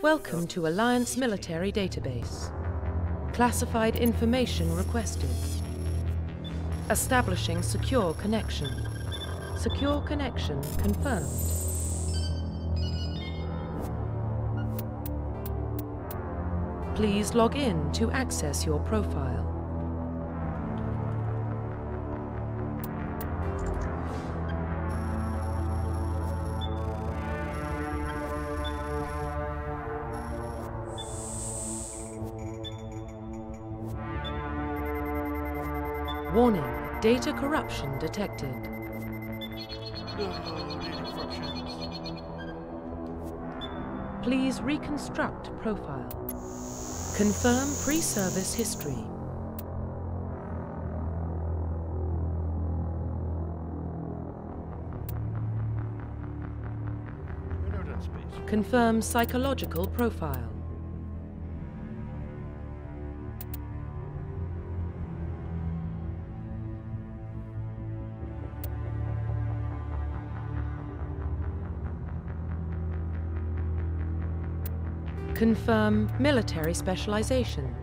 Welcome to Alliance Military Database. Classified information requested. Establishing secure connection. Secure connection confirmed. Please log in to access your profile. Warning, data corruption detected. Data corruptions. Please reconstruct profile. Confirm pre-service history. We've never done space. Confirm psychological profile. Confirm military specialization.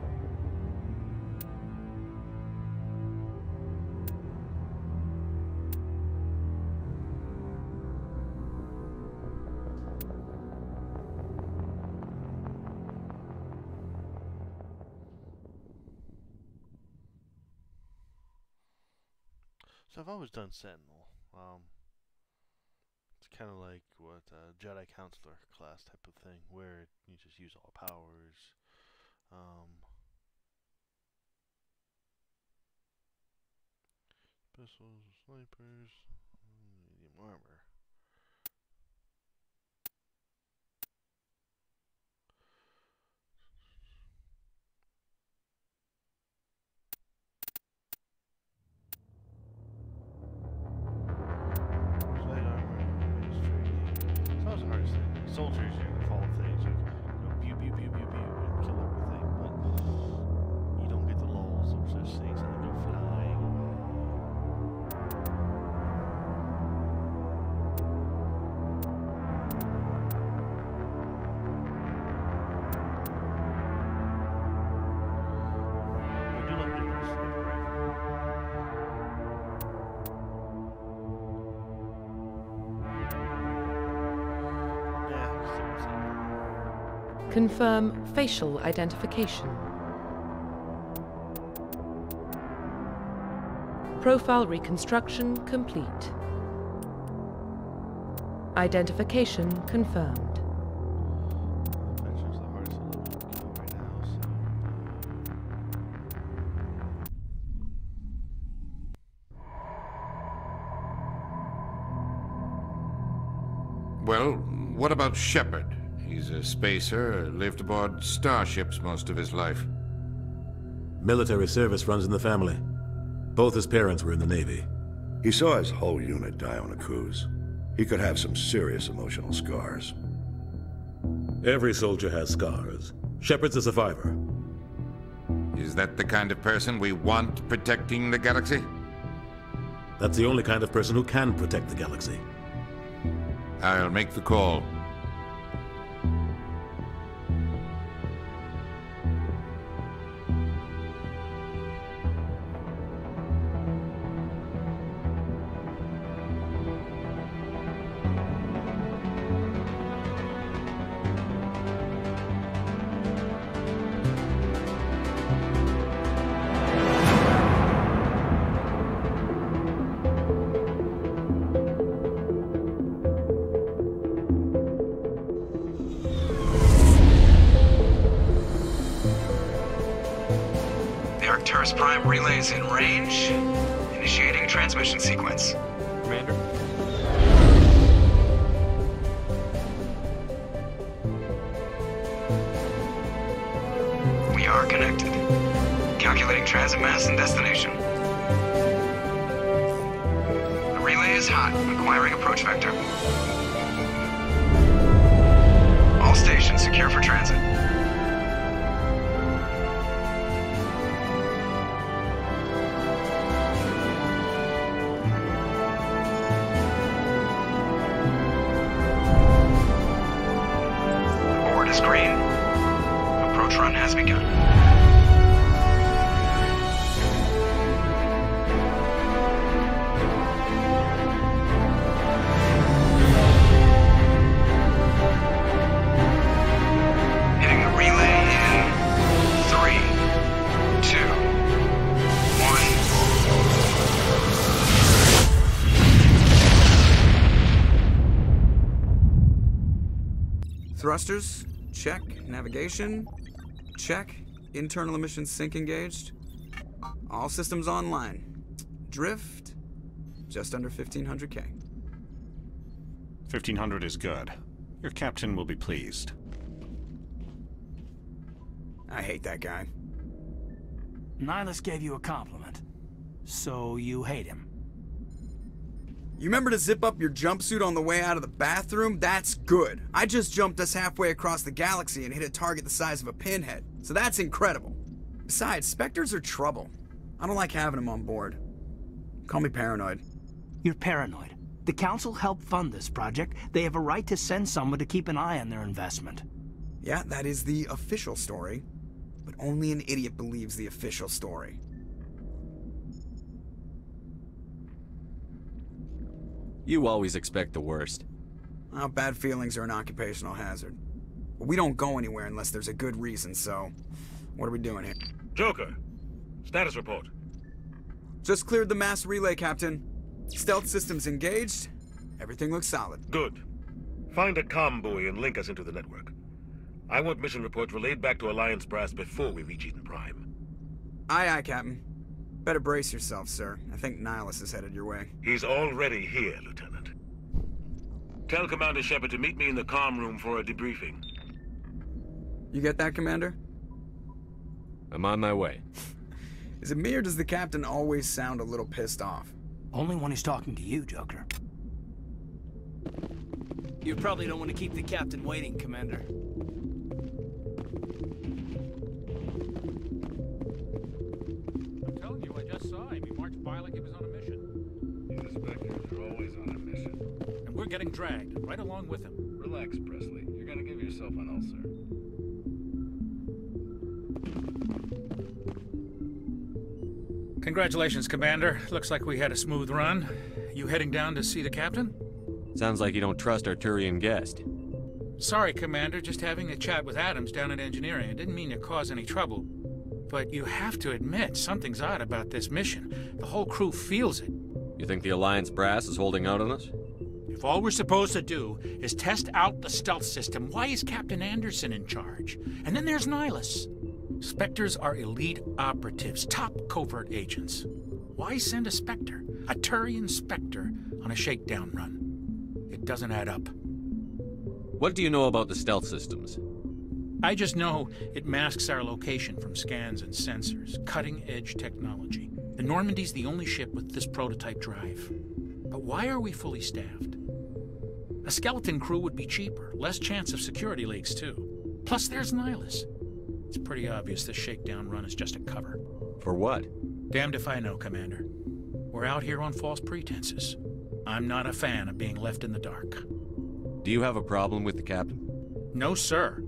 So I've always done Sentinel. It's kind of like what Jedi Counselor class type of thing, where you just use all powers. Pistols, snipers, medium armor. Soldiers, you follow things, you go pew pew pew pew pew and kill everything, but you don't get the lulls or such things and they go flying. I do like the sniper rifle. Confirm facial identification. Profile reconstruction complete. Identification confirmed. Adventure's the hardest level to kill right now, so. Well, what about Shepard? He's a spacer, lived aboard starships most of his life. Military service runs in the family. Both his parents were in the Navy. He saw his whole unit die on a cruise. He could have some serious emotional scars. Every soldier has scars. Shepard's a survivor. Is that the kind of person we want protecting the galaxy? That's the only kind of person who can protect the galaxy. I'll make the call. Prime relays in range. Initiating transmission sequence. Commander? We are connected. Calculating transit mass and destination. The relay is hot, acquiring approach vector. All stations secure for transit. is green. Approach run has begun. Hitting the relay in 3, 2, 1. Thrusters, check. Navigation, check. Internal emissions sync engaged. All systems online. Drift, just under 1500K. 1500 is good. Your captain will be pleased. I hate that guy. Nihilus gave you a compliment. So you hate him. You remember to zip up your jumpsuit on the way out of the bathroom? That's good. I just jumped us halfway across the galaxy and hit a target the size of a pinhead. So that's incredible. Besides, Spectres are trouble. I don't like having them on board. Call me paranoid. You're paranoid. The Council helped fund this project. They have a right to send someone to keep an eye on their investment. Yeah, that is the official story. But only an idiot believes the official story. You always expect the worst. Well, bad feelings are an occupational hazard. But we don't go anywhere unless there's a good reason, so... What are we doing here? Joker, status report. Just cleared the mass relay, Captain. Stealth systems engaged. Everything looks solid. Good. Find a comm buoy and link us into the network. I want mission reports relayed back to Alliance brass before we reach Eden Prime. Aye, aye, Captain. Better brace yourself, sir. I think Nihilus is headed your way. He's already here, Lieutenant. Tell Commander Shepard to meet me in the comm room for a debriefing. You get that, Commander? I'm on my way. Is it me or does the Captain always sound a little pissed off? Only when he's talking to you, Joker. You probably don't want to keep the Captain waiting, Commander. I'm telling you, I just saw him. He marched by like he was on a mission. The Spectres are always on a mission. And we're getting dragged, right along with him. Relax, Presley. You're gonna give yourself an ulcer. Congratulations, Commander. Looks like we had a smooth run. You heading down to see the Captain? Sounds like you don't trust our Turian guest. Sorry, Commander. Just having a chat with Adams down at Engineering. I didn't mean to cause any trouble. But you have to admit, something's odd about this mission. The whole crew feels it. You think the Alliance brass is holding out on us? If all we're supposed to do is test out the stealth system, why is Captain Anderson in charge? And then there's Nihilus. Spectres are elite operatives, top covert agents. Why send a Spectre, a Turian Spectre, on a shakedown run? It doesn't add up. What do you know about the stealth systems? I just know it masks our location from scans and sensors. Cutting-edge technology. The Normandy's the only ship with this prototype drive. But why are we fully staffed? A skeleton crew would be cheaper, less chance of security leaks, too. Plus, there's Nihilus. It's pretty obvious this shakedown run is just a cover. For what? Damned if I know, Commander. We're out here on false pretenses. I'm not a fan of being left in the dark. Do you have a problem with the captain? No, sir.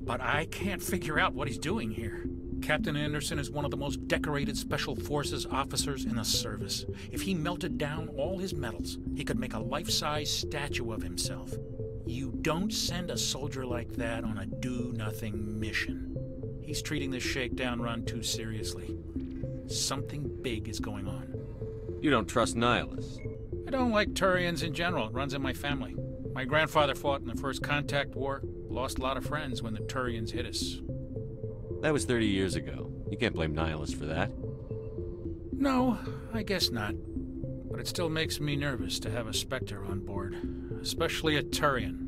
But I can't figure out what he's doing here. Captain Anderson is one of the most decorated Special Forces officers in the service. If he melted down all his medals, he could make a life-size statue of himself. You don't send a soldier like that on a do-nothing mission. He's treating this shakedown run too seriously. Something big is going on. You don't trust Nihilus? I don't like Turians in general. It runs in my family. My grandfather fought in the First Contact War. Lost a lot of friends when the Turians hit us. That was 30 years ago. You can't blame Nihilus for that. No, I guess not. But it still makes me nervous to have a Spectre on board. Especially a Turian.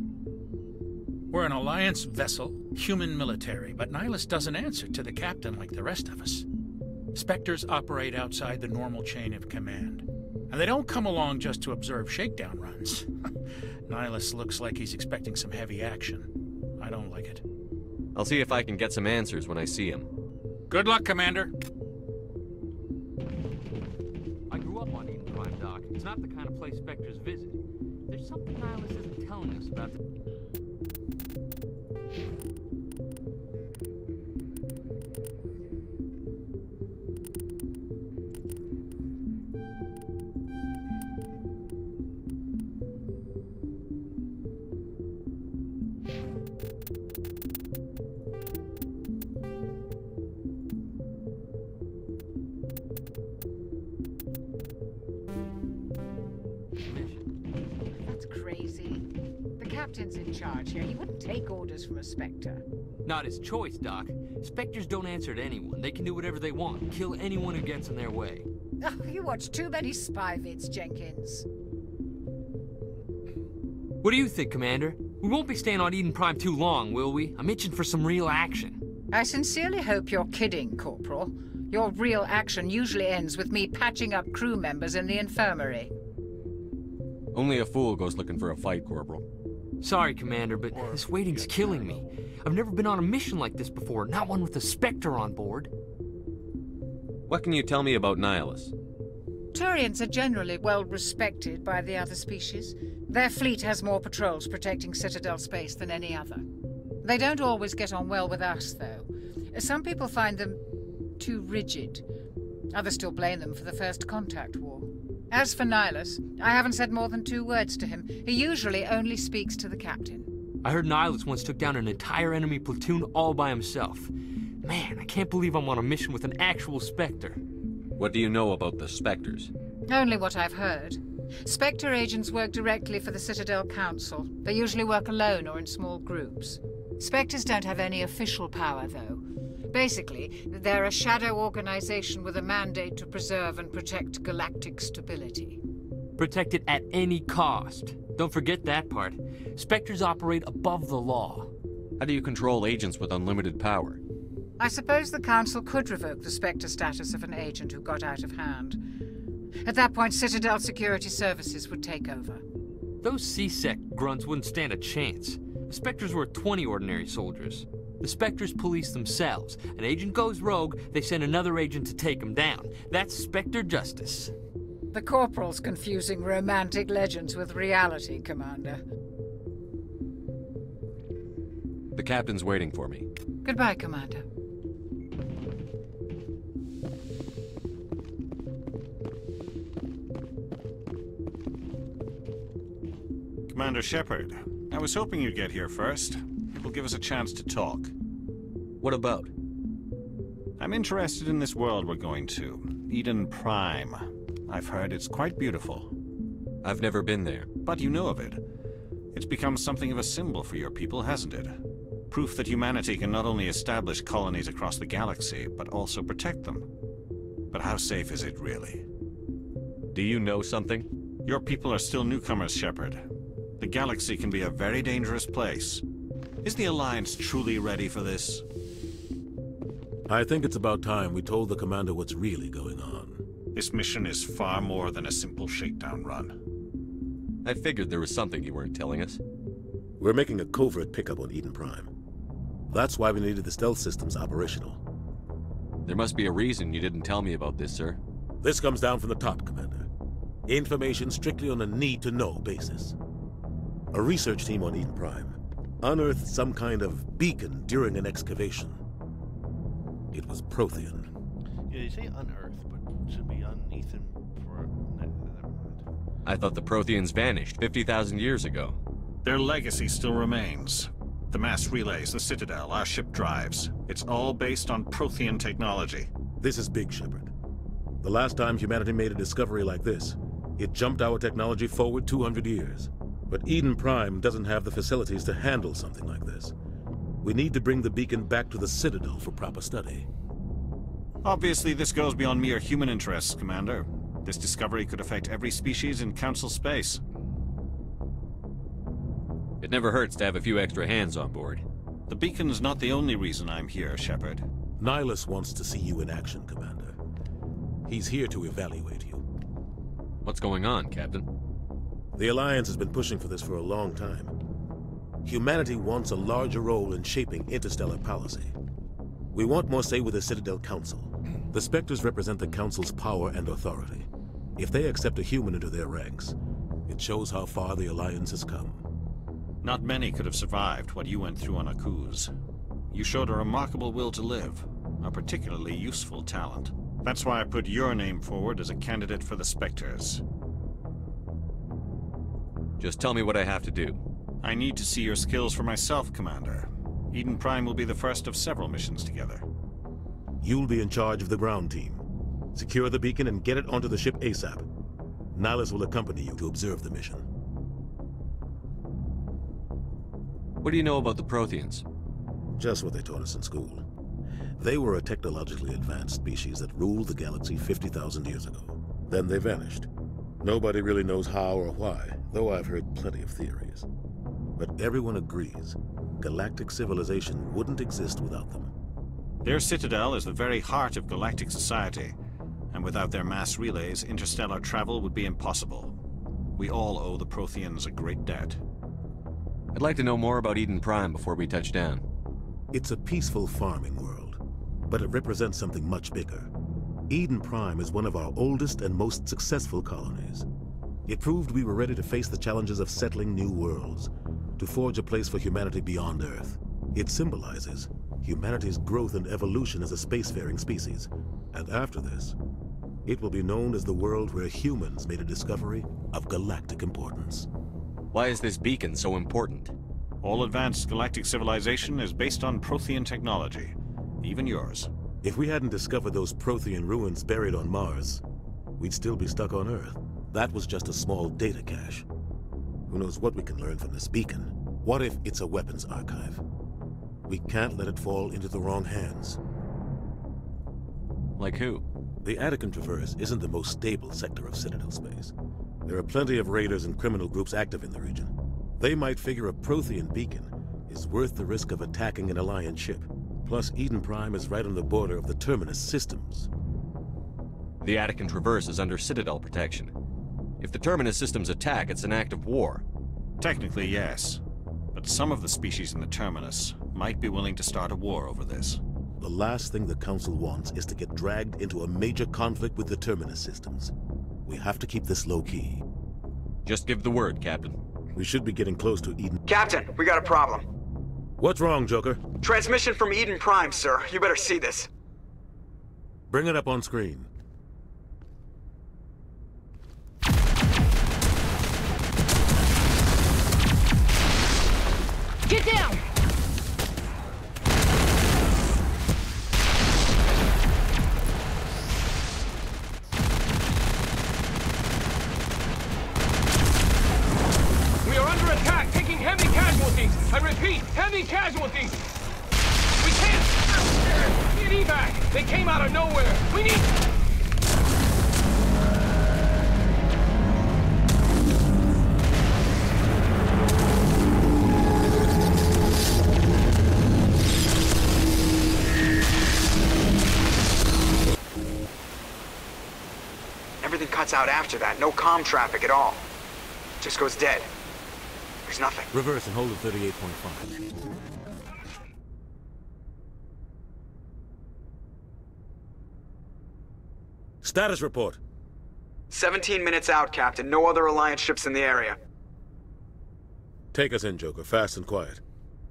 We're an Alliance vessel, human military, but Nihilus doesn't answer to the captain like the rest of us. Spectres operate outside the normal chain of command. And they don't come along just to observe shakedown runs. Nihilus looks like he's expecting some heavy action. I don't like it. I'll see if I can get some answers when I see him. Good luck, Commander. I grew up on Eden Prime, Doc. It's not the kind of place Spectres visit. There's something Nihilus isn't telling us about the... captain's in charge here. He wouldn't take orders from a Spectre. Not his choice, Doc. Spectres don't answer to anyone. They can do whatever they want, kill anyone who gets in their way. Oh, you watch too many spy vids, Jenkins. What do you think, Commander? We won't be staying on Eden Prime too long, will we? I'm itching for some real action. I sincerely hope you're kidding, Corporal. Your real action usually ends with me patching up crew members in the infirmary. Only a fool goes looking for a fight, Corporal. Sorry, Commander, but this waiting's killing me. I've never been on a mission like this before, not one with a Spectre on board. What can you tell me about Nihilus? Turians are generally well respected by the other species. Their fleet has more patrols protecting Citadel space than any other. They don't always get on well with us, though. Some people find them too rigid. Others still blame them for the First Contact War. As for Nihilus, I haven't said more than 2 words to him. He usually only speaks to the captain. I heard Nihilus once took down an entire enemy platoon all by himself. Man, I can't believe I'm on a mission with an actual Spectre. What do you know about the Spectres? Only what I've heard. Spectre agents work directly for the Citadel Council. They usually work alone or in small groups. Spectres don't have any official power, though. Basically, they're a shadow organization with a mandate to preserve and protect galactic stability. Protect it at any cost. Don't forget that part. Spectres operate above the law. How do you control agents with unlimited power? I suppose the Council could revoke the Spectre status of an agent who got out of hand. At that point, Citadel Security Services would take over. Those C-Sec grunts wouldn't stand a chance. The Spectres were 20 ordinary soldiers. The Spectres police themselves. An agent goes rogue, they send another agent to take him down. That's Spectre justice. The Corporal's confusing romantic legends with reality, Commander. The captain's waiting for me. Goodbye, Commander. Commander Shepard, I was hoping you'd get here first. It will give us a chance to talk. What about? I'm interested in this world we're going to, Eden Prime. I've heard it's quite beautiful. I've never been there. But you know of it. It's become something of a symbol for your people, hasn't it? Proof that humanity can not only establish colonies across the galaxy, but also protect them. But how safe is it, really? Do you know something? Your people are still newcomers, Shepard. The galaxy can be a very dangerous place. Is the Alliance truly ready for this? I think it's about time we told the Commander what's really going on. This mission is far more than a simple shakedown run. I figured there was something you weren't telling us. We're making a covert pickup on Eden Prime. That's why we needed the stealth systems operational. There must be a reason you didn't tell me about this, sir. This comes down from the top, Commander. Information strictly on a need-to-know basis. A research team on Eden Prime unearthed some kind of beacon during an excavation. It was Prothean. Yeah, they say unearthed, but it should be uneathen for... Never mind. I thought the Protheans vanished 50,000 years ago. Their legacy still remains. The mass relays, the Citadel, our ship drives. It's all based on Prothean technology. This is big, Shepard. The last time humanity made a discovery like this, it jumped our technology forward 200 years. But Eden Prime doesn't have the facilities to handle something like this. We need to bring the beacon back to the Citadel for proper study. Obviously, this goes beyond mere human interests, Commander. This discovery could affect every species in Council space. It never hurts to have a few extra hands on board. The beacon's not the only reason I'm here, Shepard. Nihilus wants to see you in action, Commander. He's here to evaluate you. What's going on, Captain? The Alliance has been pushing for this for a long time. Humanity wants a larger role in shaping interstellar policy. We want more say with the Citadel Council. The Spectres represent the Council's power and authority. If they accept a human into their ranks, it shows how far the Alliance has come. Not many could have survived what you went through on Akuz. You showed a remarkable will to live, a particularly useful talent. That's why I put your name forward as a candidate for the Spectres. Just tell me what I have to do. I need to see your skills for myself, Commander. Eden Prime will be the first of several missions together. You'll be in charge of the ground team. Secure the beacon and get it onto the ship ASAP. Nihilus will accompany you to observe the mission. What do you know about the Protheans? Just what they taught us in school. They were a technologically advanced species that ruled the galaxy 50,000 years ago. Then they vanished. Nobody really knows how or why, though I've heard plenty of theories. But everyone agrees, galactic civilization wouldn't exist without them. Their citadel is the very heart of galactic society, and without their mass relays, interstellar travel would be impossible. We all owe the Protheans a great debt. I'd like to know more about Eden Prime before we touch down. It's a peaceful farming world, but it represents something much bigger. Eden Prime is one of our oldest and most successful colonies. It proved we were ready to face the challenges of settling new worlds, to forge a place for humanity beyond Earth. It symbolizes humanity's growth and evolution as a spacefaring species. And after this, it will be known as the world where humans made a discovery of galactic importance. Why is this beacon so important? All advanced galactic civilization is based on Prothean technology, even yours. If we hadn't discovered those Prothean ruins buried on Mars, we'd still be stuck on Earth. That was just a small data cache. Who knows what we can learn from this beacon? What if it's a weapons archive? We can't let it fall into the wrong hands. Like who? The Attican Traverse isn't the most stable sector of Citadel space. There are plenty of raiders and criminal groups active in the region. They might figure a Prothean beacon is worth the risk of attacking an Alliance ship. Plus, Eden Prime is right on the border of the Terminus systems. The Attican Traverse is under Citadel protection. If the Terminus systems attack, it's an act of war. Technically, yes. But some of the species in the Terminus might be willing to start a war over this. The last thing the Council wants is to get dragged into a major conflict with the Terminus systems. We have to keep this low-key. Just give the word, Captain. We should be getting close to Eden. Captain, we got a problem. What's wrong, Joker? Transmission from Eden Prime, sir. You better see this. Bring it up on screen. Get down! We are under attack, taking heavy casualties. I repeat, heavy casualties. We can't get evac. They came out of nowhere. We need... Everything cuts out after that. No comm traffic at all. Just goes dead. There's nothing. Reverse and hold at 38.5. Status report. 17 minutes out, Captain. No other Alliance ships in the area. Take us in, Joker. Fast and quiet.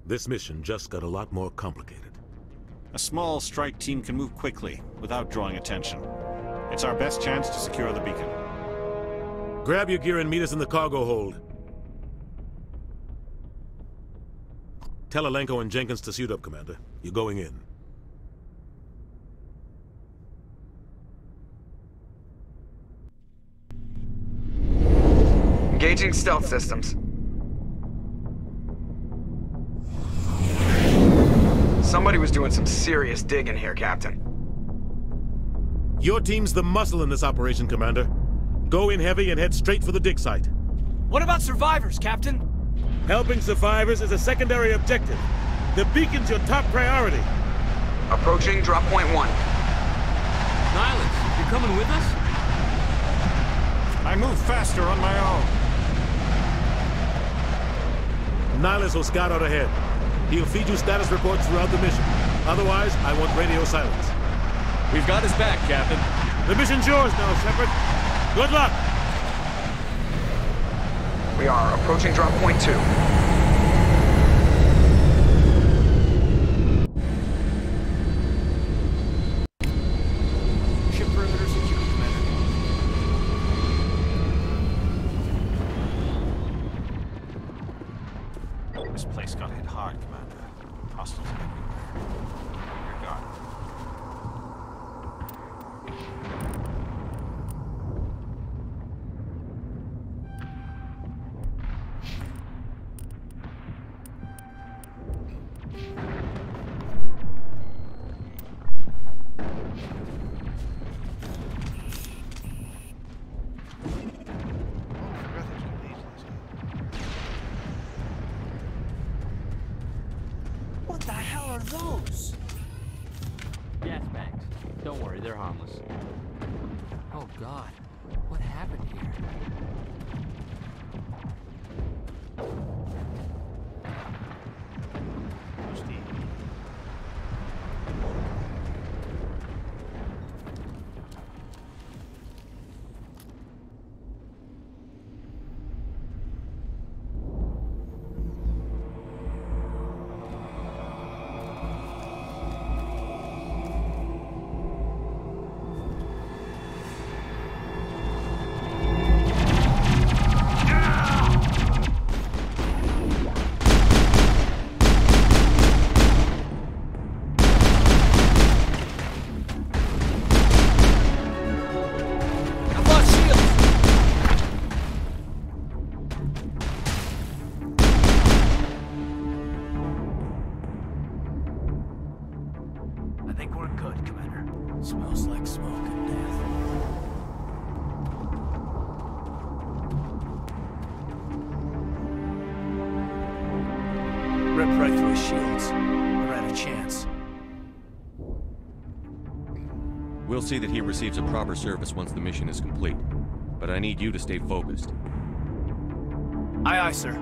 This mission just got a lot more complicated. A small strike team can move quickly, without drawing attention. It's our best chance to secure the beacon. Grab your gear and meet us in the cargo hold. Tell Alenko and Jenkins to suit up, Commander. You're going in. Engaging stealth systems. Somebody was doing some serious digging here, Captain. Your team's the muscle in this operation, Commander. Go in heavy and head straight for the dig site. What about survivors, Captain? Helping survivors is a secondary objective. The beacon's your top priority. Approaching drop point 1. Nihilus, you're coming with us? I move faster on my own. Nihilus will scout out ahead. He'll feed you status reports throughout the mission. Otherwise, I want radio silence. We've got his back, Captain. The mission's yours now, Shepard. Good luck! We are approaching drop point 2. Ship perimeter secure, Commander. This place got hit hard, Commander. Hostiles everywhere. Your guard. What the hell are those? Gas bags. Don't worry, they're harmless. Oh God, what happened here? Smells like smoke and death. Ripped right through his shields. Never had a chance. We'll see that he receives a proper service once the mission is complete. But I need you to stay focused. Aye, aye, sir.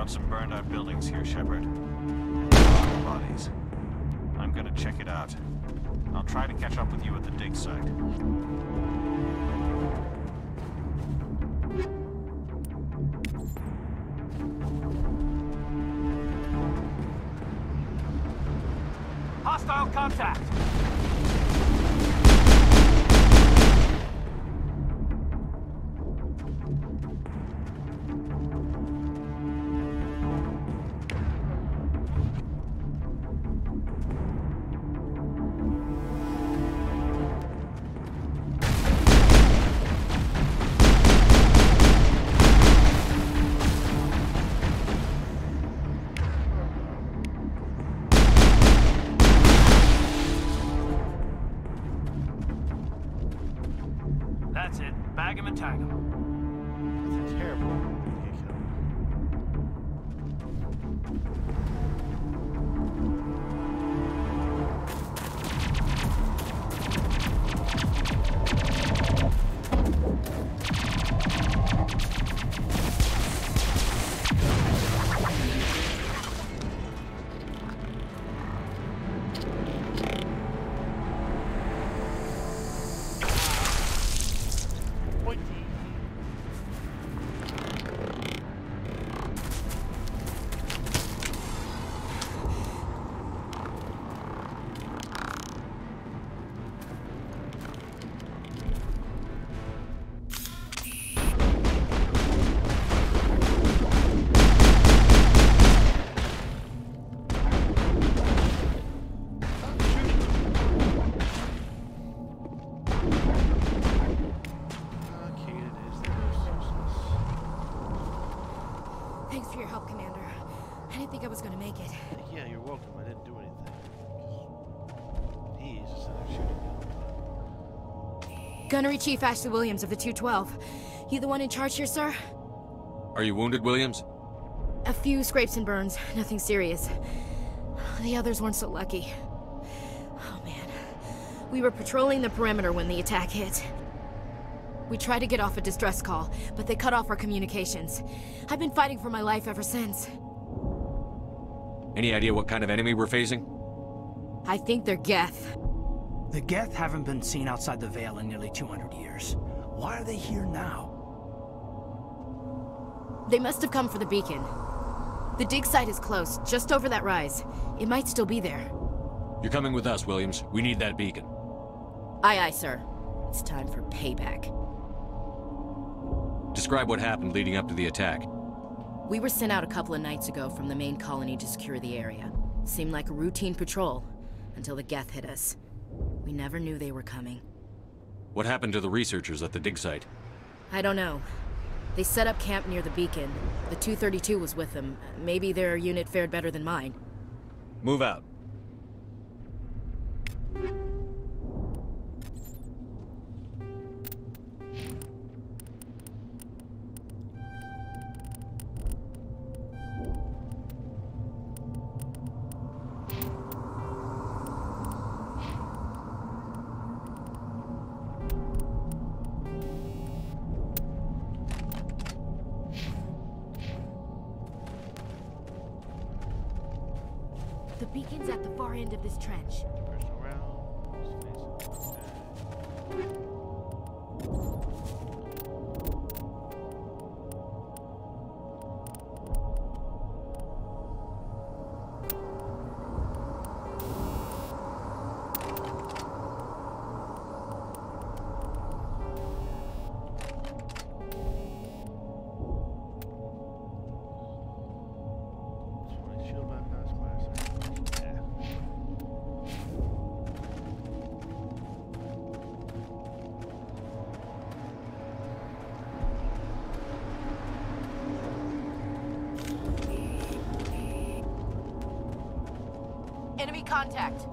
Some burned out buildings here, Shepard. Bodies. I'm gonna check it out. I'll try to catch up with you at the dig site. Hostile contact! That's it. Bag him and tag him. That's terrible. Thanks for your help, Commander. I didn't think I was gonna make it. Yeah, you're welcome. I didn't do anything. He's just in there shooting. Gunnery Chief Ashley Williams of the 212. You the one in charge here, sir? Are you wounded, Williams? A few scrapes and burns. Nothing serious. The others weren't so lucky. We were patrolling the perimeter when the attack hit. We tried to get off a distress call, but they cut off our communications. I've been fighting for my life ever since. Any idea what kind of enemy we're facing? I think they're Geth. The Geth haven't been seen outside the Veil in nearly 200 years. Why are they here now? They must have come for the beacon. The dig site is close, just over that rise. It might still be there. You're coming with us, Williams. We need that beacon. Aye, aye, sir. It's time for payback. Describe what happened leading up to the attack. We were sent out a couple of nights ago from the main colony to secure the area. Seemed like a routine patrol, until the Geth hit us. We never knew they were coming. What happened to the researchers at the dig site? I don't know. They set up camp near the beacon. The 232 was with them. Maybe their unit fared better than mine. Move out. The beacon's at the far end of this trench. Enemy contact.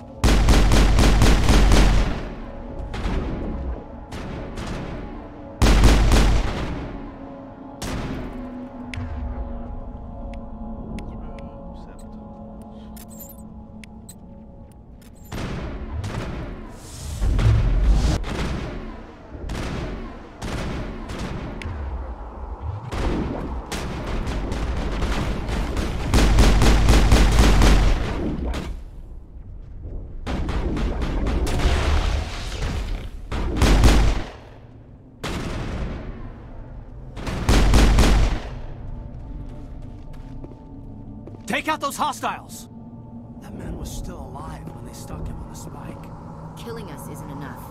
Take out those hostiles! That man was still alive when they stuck him on the spike. Killing us isn't enough.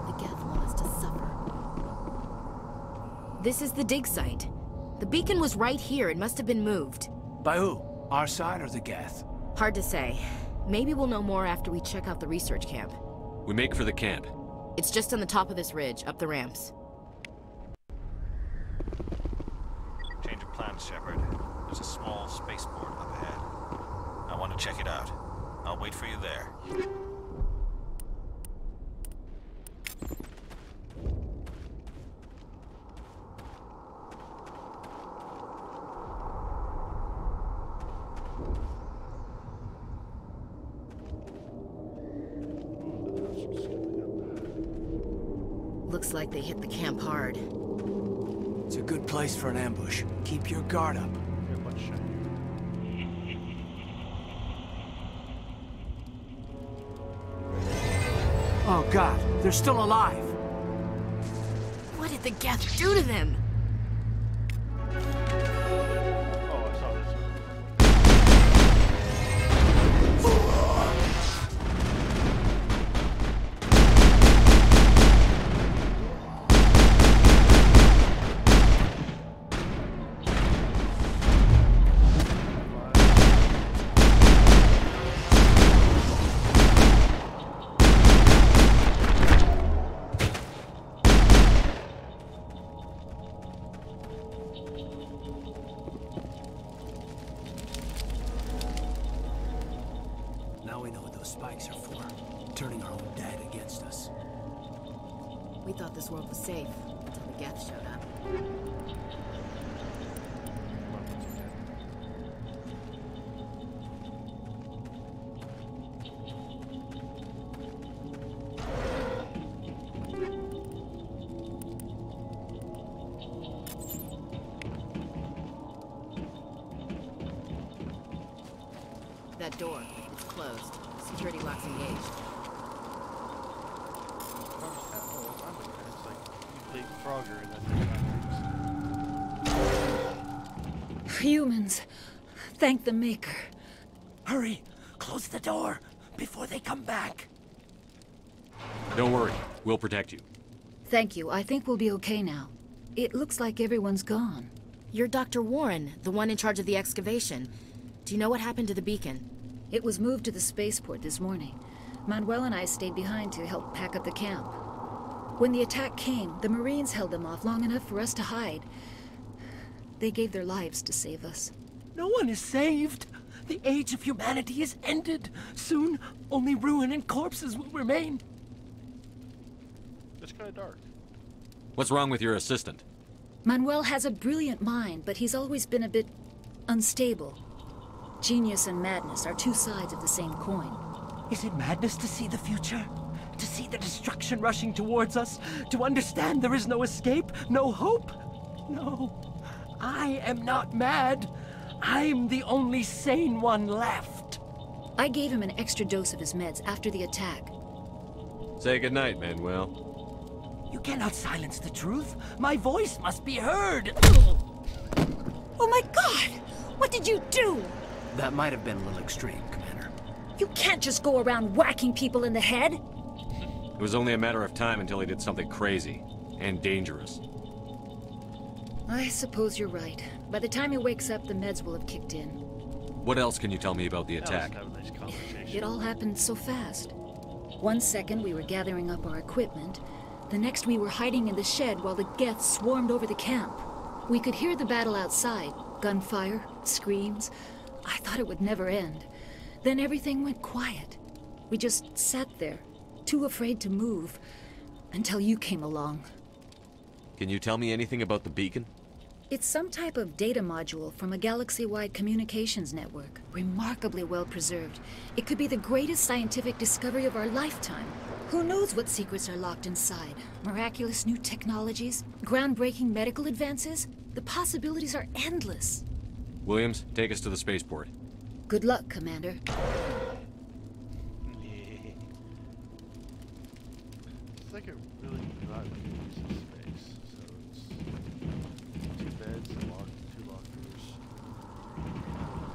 The Geth want us to suffer. This is the dig site. The beacon was right here. It must have been moved. By who? Our side or the Geth? Hard to say. Maybe we'll know more after we check out the research camp. We make for the camp. It's just on the top of this ridge, up the ramps. Change of plans, Shepard. There's a small spaceport up ahead. I want to check it out. I'll wait for you there. Looks like they hit the camp hard. It's a good place for an ambush. Keep your guard up. Oh God, they're still alive! What did the Geth do to them? Now we know what those spikes are for. Turning our own dead against us. We thought this world was safe until the Geth showed up. that door. It's closed. Security lock's engaged. It's like you played Frogger and then Humans. Thank the Maker. Hurry! Close the door before they come back. Don't worry. We'll protect you. Thank you. I think we'll be okay now. It looks like everyone's gone. You're Dr. Warren, the one in charge of the excavation. Do you know what happened to the beacon? It was moved to the spaceport this morning. Manuel and I stayed behind to help pack up the camp. When the attack came, the Marines held them off long enough for us to hide. They gave their lives to save us. No one is saved. The age of humanity is ended. Soon, only ruin and corpses will remain. It's kind of dark. What's wrong with your assistant? Manuel has a brilliant mind, but he's always been a bit unstable. Genius and madness are two sides of the same coin. Is it madness to see the future? To see the destruction rushing towards us? To understand there is no escape? No hope? No. I am not mad. I'm the only sane one left. I gave him an extra dose of his meds after the attack. Say goodnight, Manuel. You cannot silence the truth. My voice must be heard. Oh my God! What did you do? That might have been a little extreme, Commander. You can't just go around whacking people in the head. It was only a matter of time until he did something crazy and dangerous. I suppose you're right. By the time he wakes up, the meds will have kicked in. What else can you tell me about the attack? It all happened so fast. 1 second we were gathering up our equipment. The next we were hiding in the shed while the Geth swarmed over the camp. We could hear the battle outside. Gunfire, screams. I thought it would never end. Then everything went quiet. We just sat there, too afraid to move, until you came along. Can you tell me anything about the beacon? It's some type of data module from a galaxy-wide communications network. Remarkably well preserved. It could be the greatest scientific discovery of our lifetime. Who knows what secrets are locked inside? Miraculous new technologies? Groundbreaking medical advances? The possibilities are endless. Williams, take us to the spaceport. Good luck, Commander. It's like a really not use of space. So it's 2 beds, 2 lockers.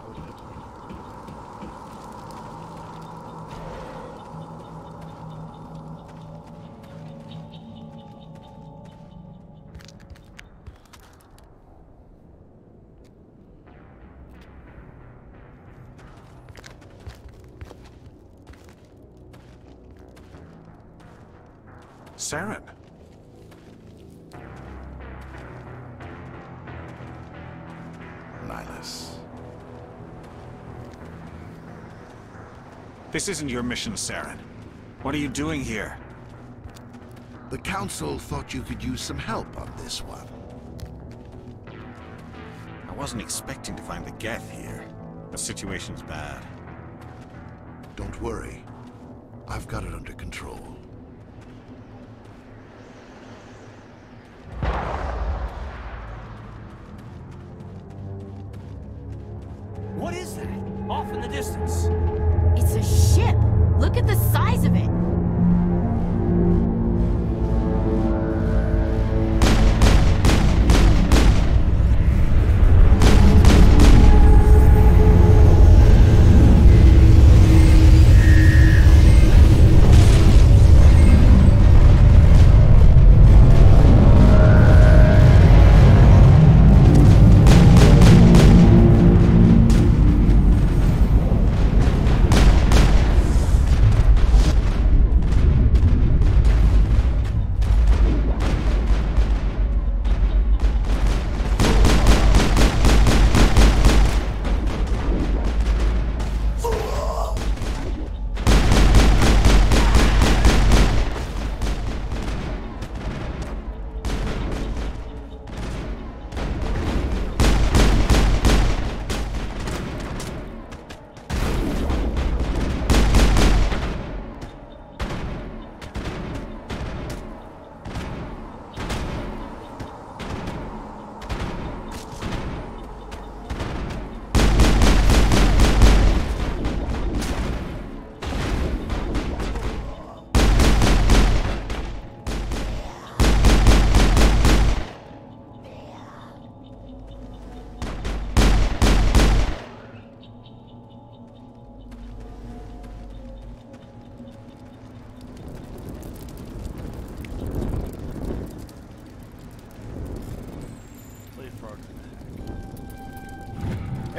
I would have to be Saren. Nihilus. This isn't your mission, Saren. What are you doing here? The Council thought you could use some help on this one. I wasn't expecting to find the Geth here. The situation's bad. Don't worry. I've got it under control. What is that? Off in the distance. It's a ship! Look at the size of it!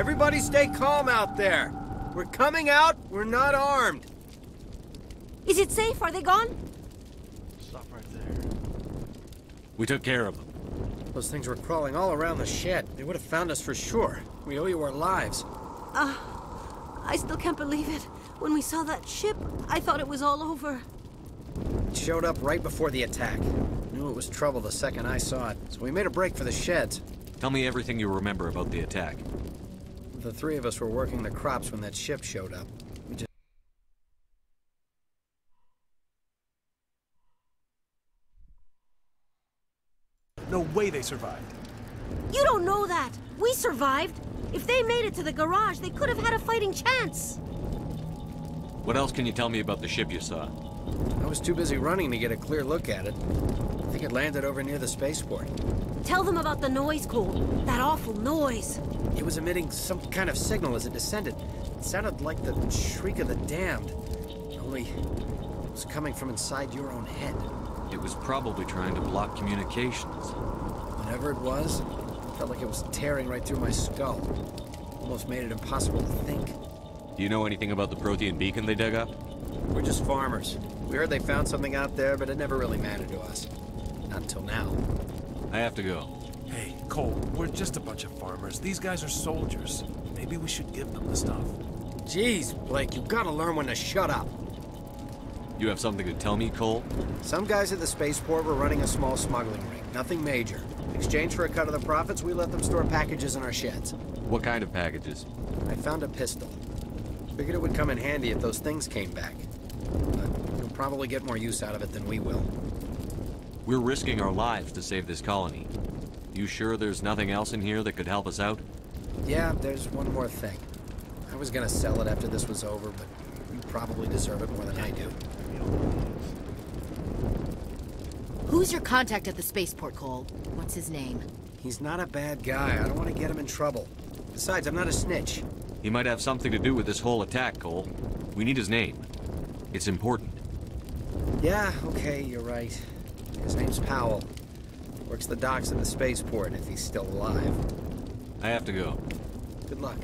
Everybody stay calm out there. We're coming out, we're not armed. Is it safe? Are they gone? Stop right there. We took care of them. Those things were crawling all around the shed. They would have found us for sure. We owe you our lives. I still can't believe it. When we saw that ship, I thought it was all over. It showed up right before the attack. Knew it was trouble the second I saw it, so we made a break for the sheds. Tell me everything you remember about the attack. The three of us were working the crops when that ship showed up. We just... No way they survived. You don't know that. We survived. If they made it to the garage, they could have had a fighting chance. What else can you tell me about the ship you saw? I was too busy running to get a clear look at it. I think it landed over near the spaceport. Tell them about the noise, Cole. That awful noise. It was emitting some kind of signal as it descended. It sounded like the shriek of the damned. Only it was coming from inside your own head. It was probably trying to block communications. Whatever it was, it felt like it was tearing right through my skull. Almost made it impossible to think. Do you know anything about the Prothean beacon they dug up? We're just farmers. We heard they found something out there, but it never really mattered to us. Not until now. I have to go. Hey, Cole, we're just a bunch of farmers. These guys are soldiers. Maybe we should give them the stuff. Jeez, Blake, you gotta learn when to shut up. You have something to tell me, Cole? Some guys at the spaceport were running a small smuggling ring. Nothing major. In exchange for a cut of the profits, we let them store packages in our sheds. What kind of packages? I found a pistol. Figured it would come in handy if those things came back. But you'll probably get more use out of it than we will. We're risking our lives to save this colony. You sure there's nothing else in here that could help us out? Yeah, there's one more thing. I was gonna sell it after this was over, but you probably deserve it more than I do. Who's your contact at the spaceport, Cole? What's his name? He's not a bad guy. I don't want to get him in trouble. Besides, I'm not a snitch. He might have something to do with this whole attack, Cole. We need his name. It's important. Yeah, okay, you're right. His name's Powell. Works the docks at the spaceport, if he's still alive. I have to go. Good luck.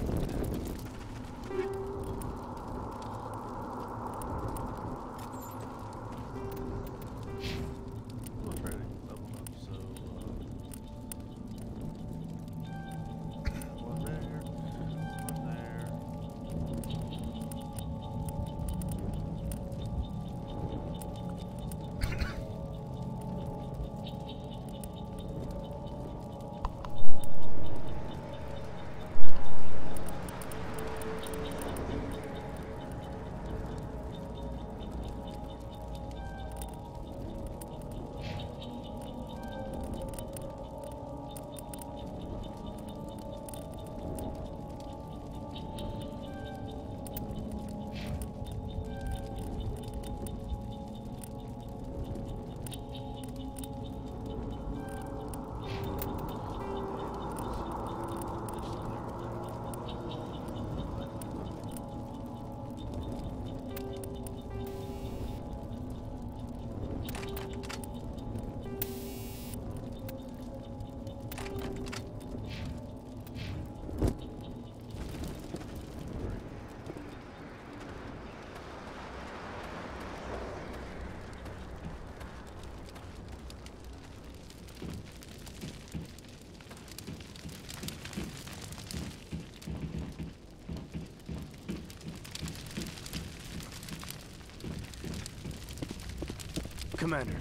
Commander,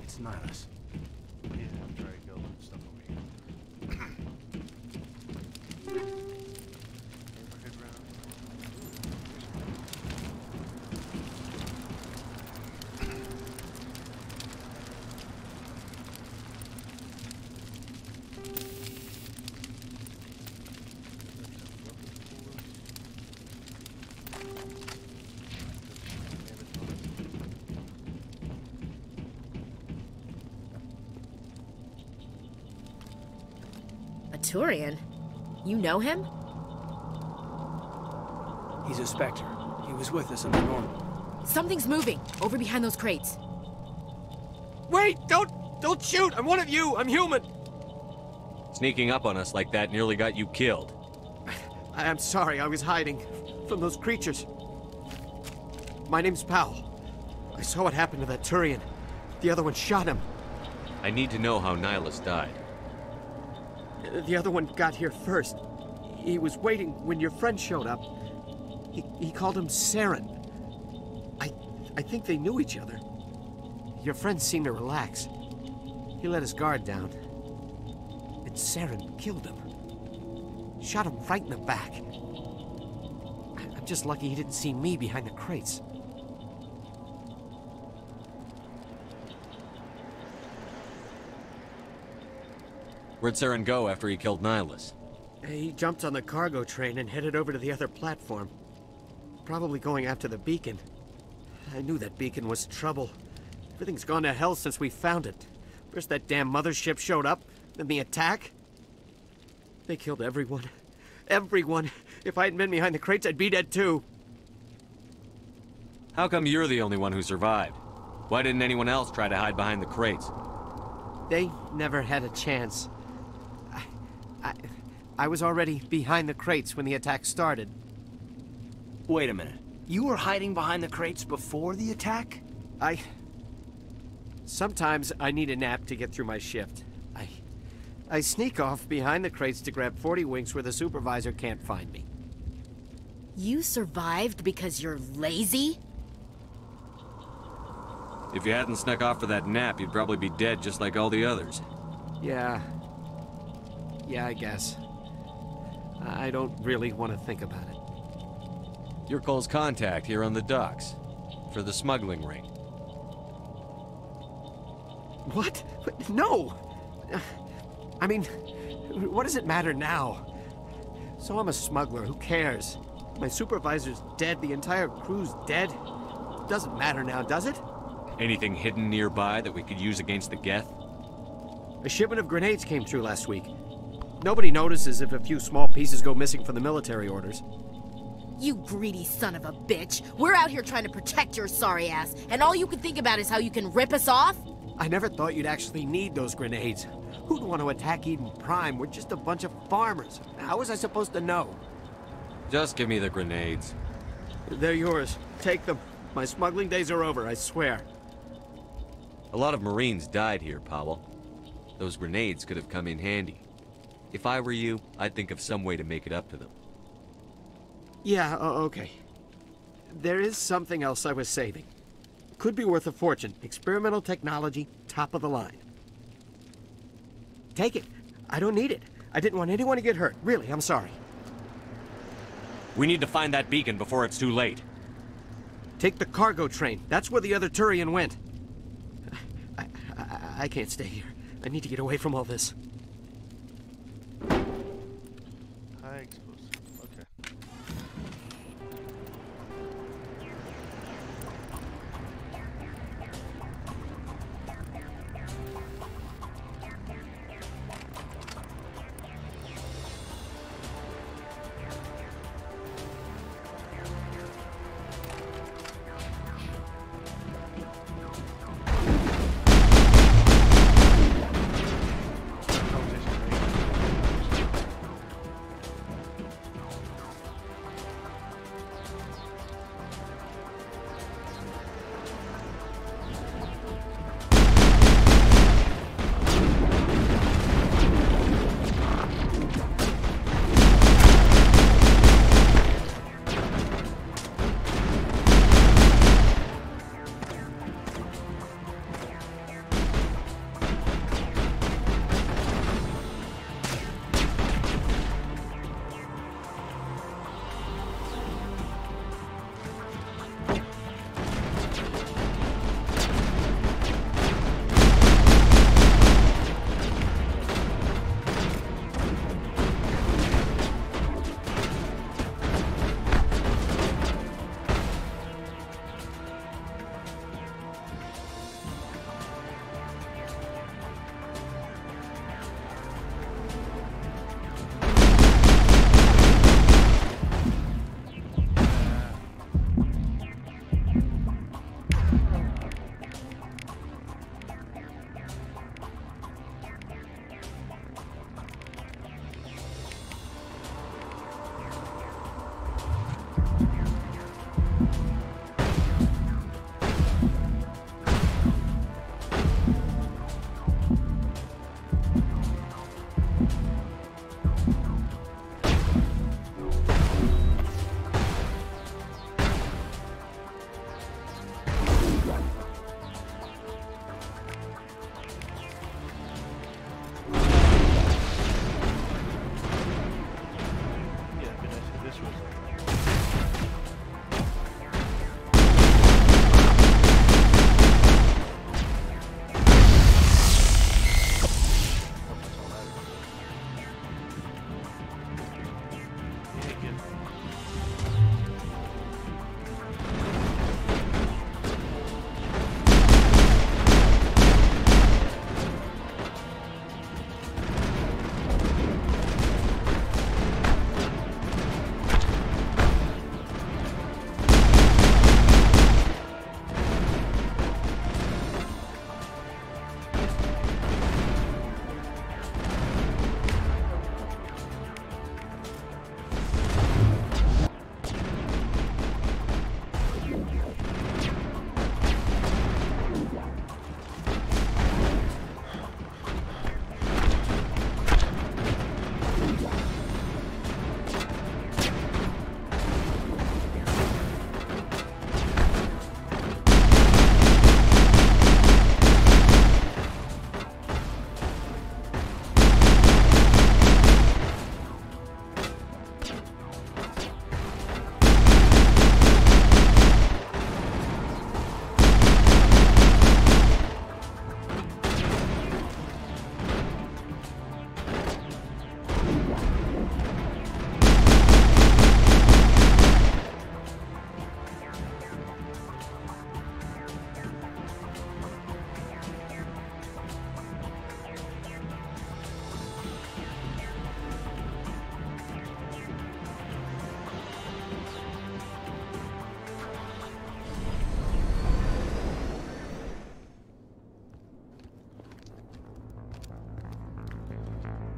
it's Nihilus. Yeah, I'm trying to go and stuff over here. Overhead round. Turian? You know him? He's a Spectre. He was with us in the normal. Something's moving, over behind those crates. Wait! Don't shoot! I'm one of you! I'm human! Sneaking up on us like that nearly got you killed. I'm sorry, I was hiding from those creatures. My name's Powell. I saw what happened to that Turian. The other one shot him. I need to know how Nihilus died. The other one got here first. He was waiting when your friend showed up. He called him Saren. I think they knew each other. Your friend seemed to relax. He let his guard down. And Saren killed him. Shot him right in the back. I'm just lucky he didn't see me behind the crates. Where'd Saren go after he killed Nihilus? He jumped on the cargo train and headed over to the other platform. Probably going after the beacon. I knew that beacon was trouble. Everything's gone to hell since we found it. First that damn mothership showed up, then the attack. They killed everyone. Everyone. If I hadn't been behind the crates, I'd be dead too. How come you're the only one who survived? Why didn't anyone else try to hide behind the crates? They never had a chance. I was already behind the crates when the attack started. Wait a minute. You were hiding behind the crates before the attack? Sometimes I need a nap to get through my shift. I sneak off behind the crates to grab 40 winks where the supervisor can't find me. You survived because you're lazy? If you hadn't snuck off for that nap, you'd probably be dead just like all the others. Yeah, I guess. I don't really want to think about it. You're Cole's contact here on the docks. For the smuggling ring. What? No! I mean, what does it matter now? So I'm a smuggler, who cares? My supervisor's dead, the entire crew's dead. It doesn't matter now, does it? Anything hidden nearby that we could use against the Geth? A shipment of grenades came through last week. Nobody notices if a few small pieces go missing from the military orders. You greedy son of a bitch. We're out here trying to protect your sorry ass, and all you can think about is how you can rip us off? I never thought you'd actually need those grenades. Who'd want to attack Eden Prime? We're just a bunch of farmers. How was I supposed to know? Just give me the grenades. They're yours. Take them. My smuggling days are over, I swear. A lot of Marines died here, Powell. Those grenades could have come in handy. If I were you, I'd think of some way to make it up to them. Yeah, okay. There is something else I was saving. Could be worth a fortune. Experimental technology, top of the line. Take it. I don't need it. I didn't want anyone to get hurt. Really, I'm sorry. We need to find that beacon before it's too late. Take the cargo train. That's where the other Turian went. I can't stay here. I need to get away from all this. High explosive. Okay.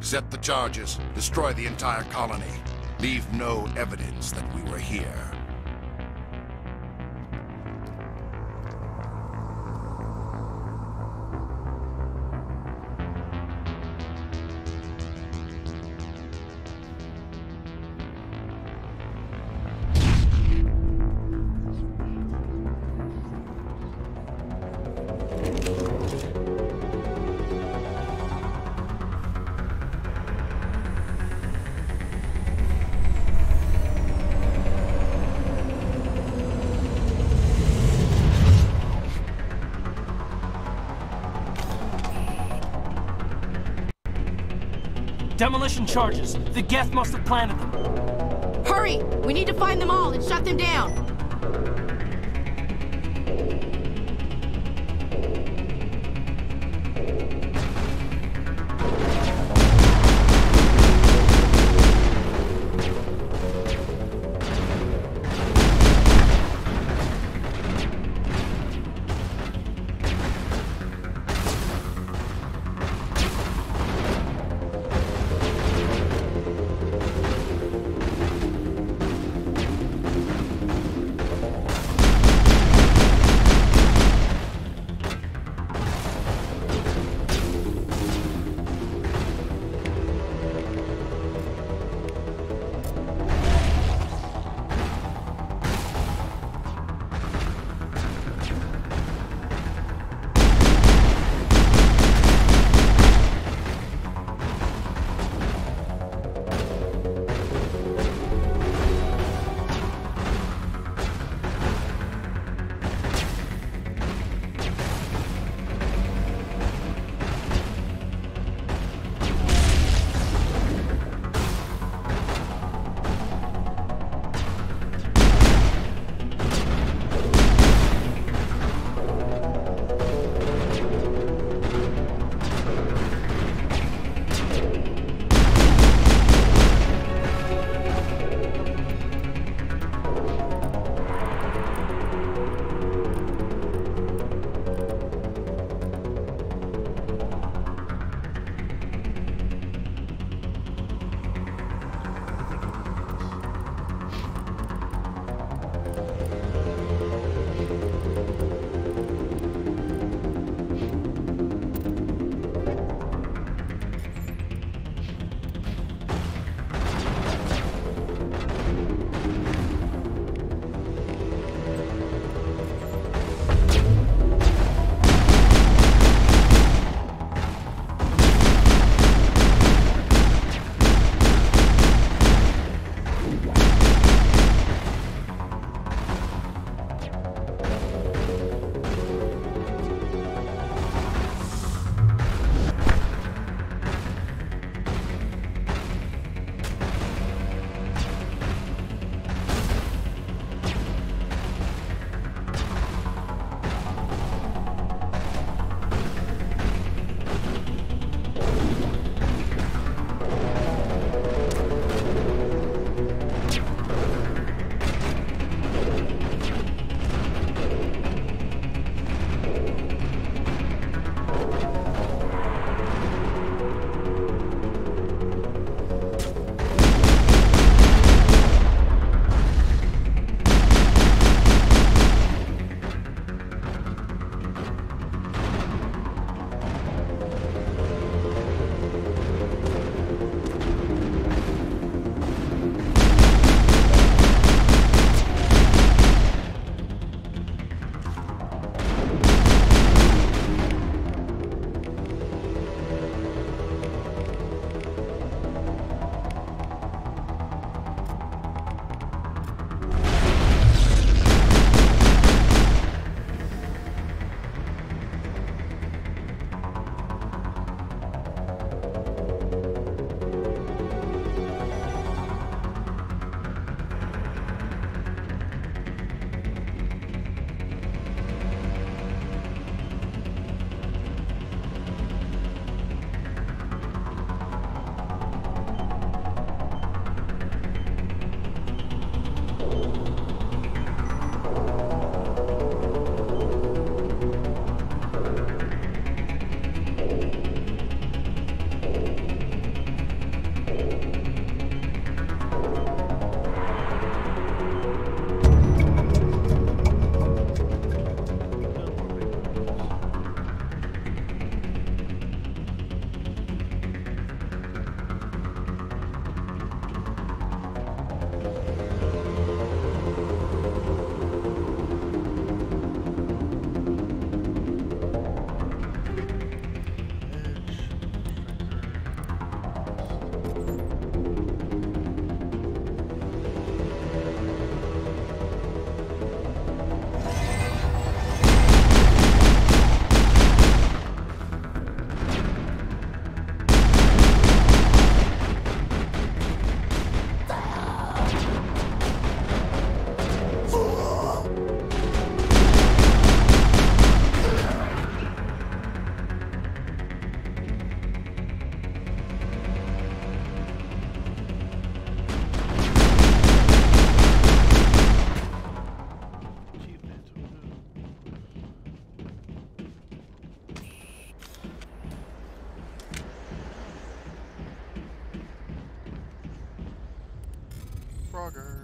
Set the charges. Destroy the entire colony. Leave no evidence that we were here. Demolition charges. The Geth must have planted them. Hurry! We need to find them all and shut them down. Frogger.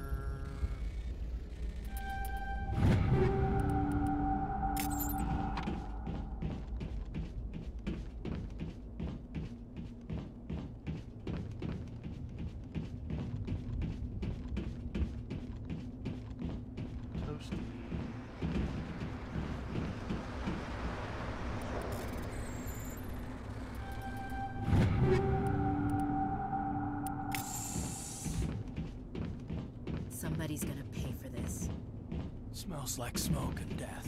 Somebody's gonna pay for this. Smells like smoke and death.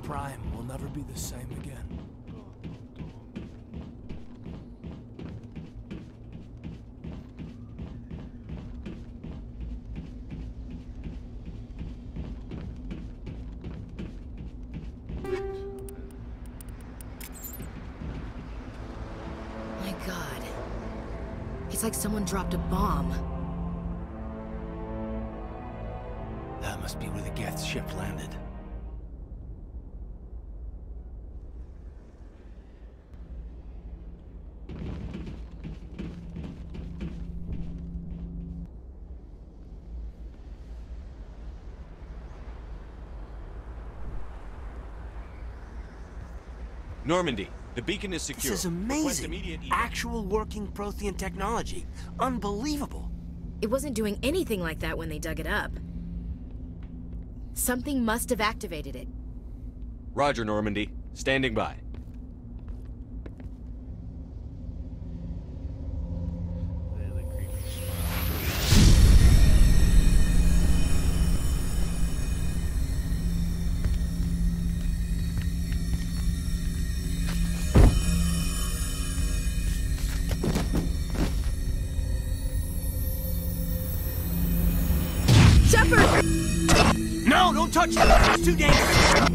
Prime will never be the same again. My God. It's like someone dropped a bomb. That must be where the Geth ship landed. Normandy, the beacon is secure. This is amazing. Actual working Prothean technology. Unbelievable. It wasn't doing anything like that when they dug it up. Something must have activated it. Roger, Normandy. Standing by. No, don't touch it! It's too dangerous!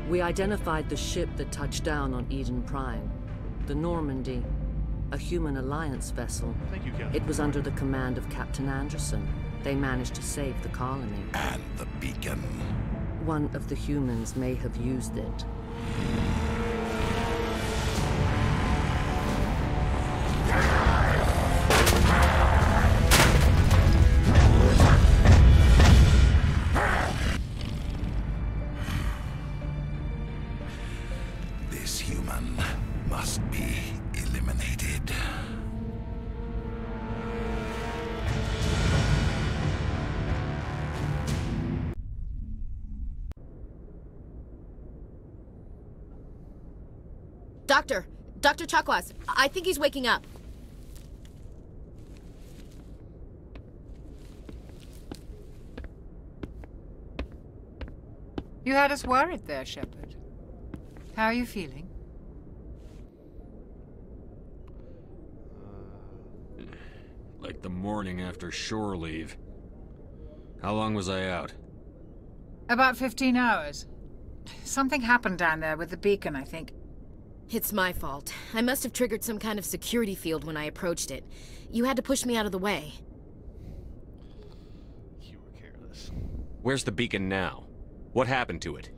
We identified the ship that touched down on Eden Prime. The Normandy. A human alliance vessel. Thank you, Captain. It was under the command of Captain Anderson. They managed to save the colony. And the beacon. One of the humans may have used it. This human must be eliminated. Dr. Chakwas, I think he's waking up. You had us worried there, Shepard. How are you feeling? Like the morning after shore leave. How long was I out? About 15 hours. Something happened down there with the beacon, I think. It's my fault. I must have triggered some kind of security field when I approached it. You had to push me out of the way. You were careless. Where's the beacon now? What happened to it?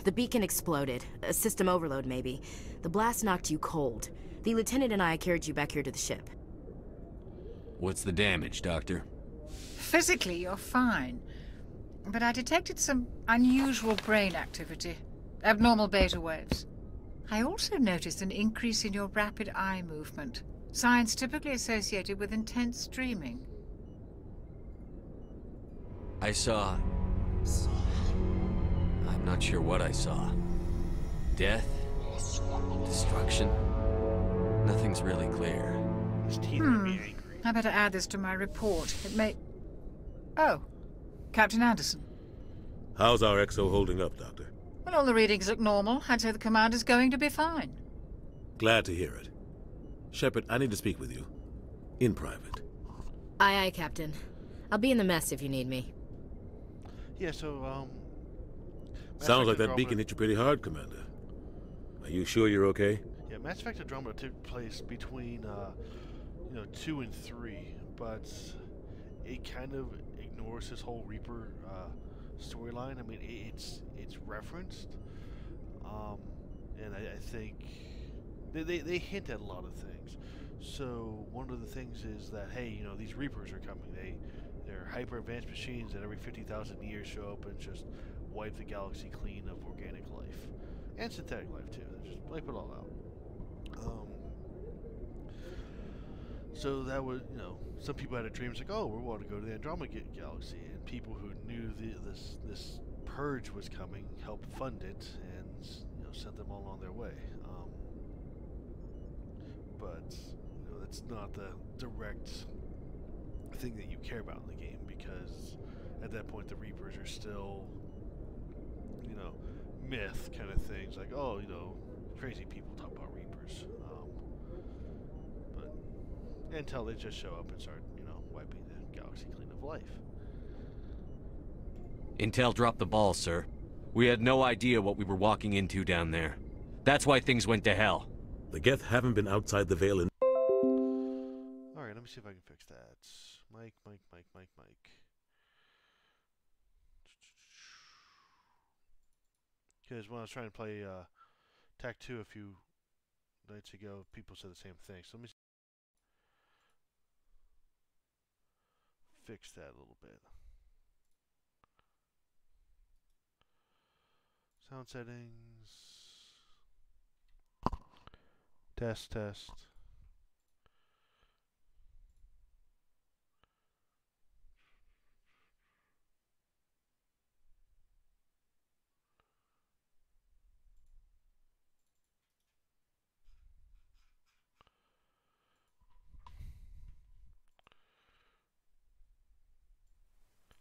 The beacon exploded. A system overload, maybe. The blast knocked you cold. The lieutenant and I carried you back here to the ship. What's the damage, Doctor? Physically, you're fine. but I detected some unusual brain activity, abnormal beta waves. I also noticed an increase in your rapid eye movement, signs typically associated with intense dreaming. I saw... I'm not sure what I saw. Death? Destruction? Nothing's really clear. I better add this to my report. It may... Oh, Captain Anderson. How's our XO holding up, Doctor? Well, all the readings look normal. I'd say the commander's going to be fine. Glad to hear it. Shepard, I need to speak with you. In private. Aye, aye, Captain. I'll be in the mess if you need me. Yeah, so, Sounds like that beacon hit you pretty hard, Commander. Are you sure you're okay? Yeah, Mass Effect Andromeda took place between, 2 and 3, but it kind of ignores this whole Reaper storyline. I mean, it's referenced, and I think they hint at a lot of things. So one of the things is that, hey, these Reapers are coming. They're hyper advanced machines that every 50,000 years show up and just wipe the galaxy clean of organic life and synthetic life too. They just wipe it all out. So that was, some people had a dream like, oh, we want to go to the Andromeda Galaxy, and people who knew this purge was coming helped fund it and sent them all on their way. But that's not the direct thing that you care about in the game, because at that point the Reapers are still, myth kind of things, like, oh, crazy people talk about Reapers. But until they just show up and start, wiping the galaxy clean of life. Intel dropped the ball, sir. We had no idea what we were walking into down there. That's why things went to hell. The Geth haven't been outside the Veil in... Alright, let me see if I can fix that. Mike. Because when I was trying to play TAC 2 a few nights ago, people said the same thing. So let me fix that a little bit. Sound settings. Test.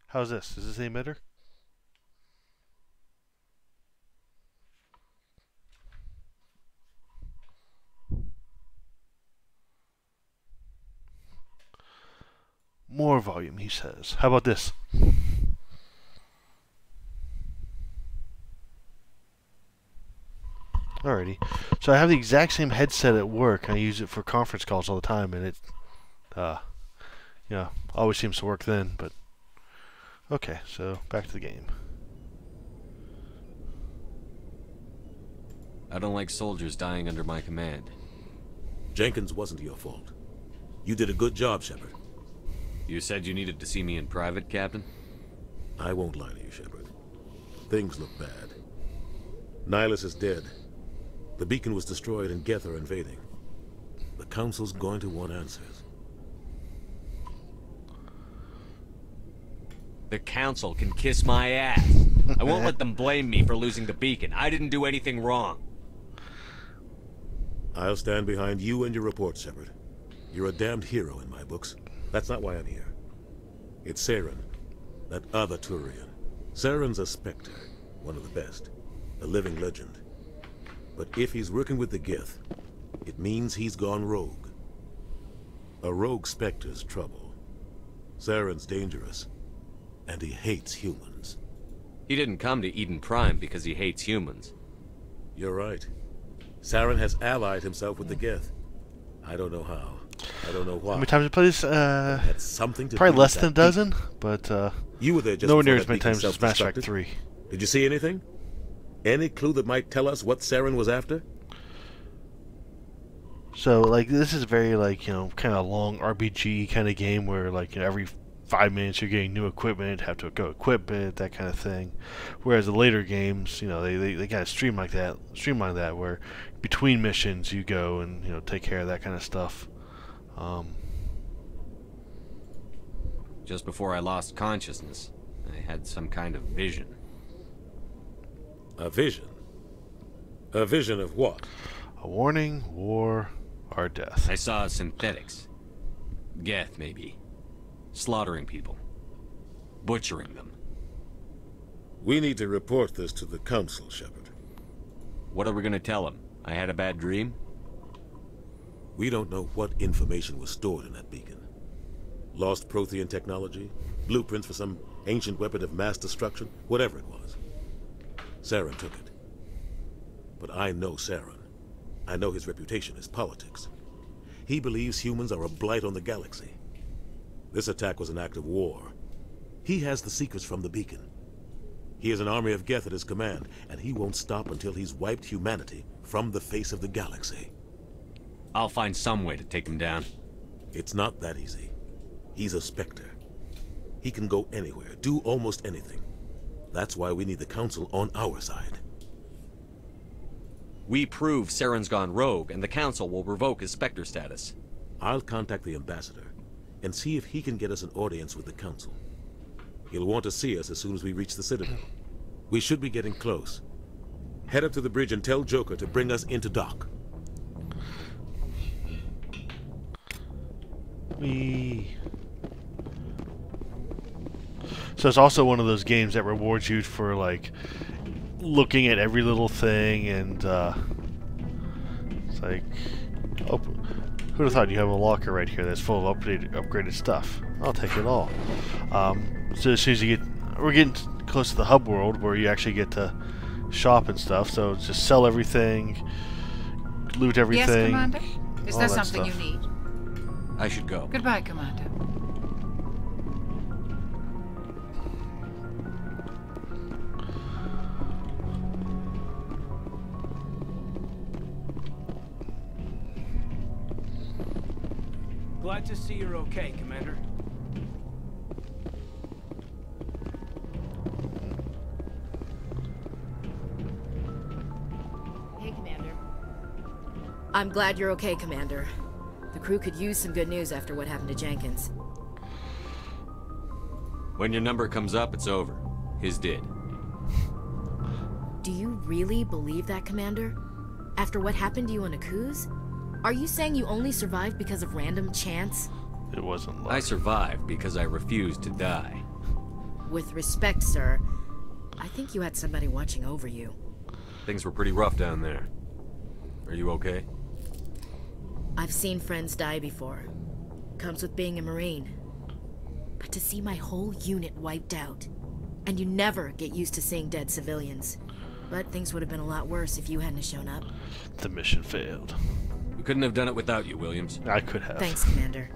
How's this? Is this the emitter? More volume, he says. How about this? Alrighty. So I have the exact same headset at work. I use it for conference calls all the time, and it, always seems to work then, but... Okay, so back to the game. I don't like soldiers dying under my command. Jenkins wasn't your fault. You did a good job, Shepard. You said you needed to see me in private, Captain? I won't lie to you, Shepard. Things look bad. Nihilus is dead. The beacon was destroyed and Geth are invading. The Council's going to want answers. The Council can kiss my ass. I won't let them blame me for losing the beacon. I didn't do anything wrong. I'll stand behind you and your report, Shepard. You're a damned hero in my books. That's not why I'm here. It's Saren, that other Turian. Saren's a Spectre, one of the best, a living legend. But if he's working with the Geth, it means he's gone rogue. A rogue Spectre's trouble. Saren's dangerous, and he hates humans. He didn't come to Eden Prime because he hates humans. You're right. Saren has allied himself with the Geth. I don't know how. I don't know why. How many times have I played this? Had something to probably do less with than a that dozen, but you were there just nowhere before near as that many beacon times as Mass Effect self-destructed. 3. Did you see anything? Any clue that might tell us what Saren was after? So, this is very, kind of long RPG kind of game where, every 5 minutes you're getting new equipment, have to go equip it, that kind of thing. Whereas the later games, you know, they kind of streamline that, where between missions you go and, you know, take care of that kind of stuff. Just before I lost consciousness, I had some kind of vision. A vision? A vision of what? A warning, war, or death. I saw synthetics. Geth, maybe. Slaughtering people. Butchering them. We need to report this to the Council, Shepard. What are we gonna tell them? I had a bad dream? We don't know what information was stored in that beacon. Lost Prothean technology? Blueprints for some ancient weapon of mass destruction? Whatever it was. Saren took it. But I know Saren. I know his reputation is politics. He believes humans are a blight on the galaxy. This attack was an act of war. He has the secrets from the beacon. He has an army of Geth at his command, and he won't stop until he's wiped humanity from the face of the galaxy. I'll find some way to take him down. It's not that easy. He's a Spectre. He can go anywhere, do almost anything. That's why we need the Council on our side. We prove Saren's gone rogue, and the Council will revoke his Spectre status. I'll contact the Ambassador and see if he can get us an audience with the Council. He'll want to see us as soon as we reach the Citadel. We should be getting close. Head up to the bridge and tell Joker to bring us into dock. So it's also one of those games that rewards you for, like, looking at every little thing, and it's like, oh, who'd have thought you have a locker right here that's full of upgraded stuff? I'll take it all. So as soon as you we're getting close to the hub world where you actually get to shop and stuff. So just sell everything, loot everything. Yes, Commander? Is there something stuff. you need? I should go. Goodbye, Commander. Glad to see you're okay, Commander. Hey, Commander. I'm glad you're okay, Commander. The crew could use some good news after what happened to Jenkins. When your number comes up, it's over. His did. Do you really believe that, Commander? After what happened to you on Akuz? Are you saying you only survived because of random chance? It wasn't luck. I survived because I refused to die. With respect, sir, I think you had somebody watching over you. Things were pretty rough down there. Are you okay? I've seen friends die before. Comes with being a Marine. But to see my whole unit wiped out, and you never get used to seeing dead civilians. But things would have been a lot worse if you hadn't shown up. The mission failed. We couldn't have done it without you, Williams. I could have. Thanks, Commander.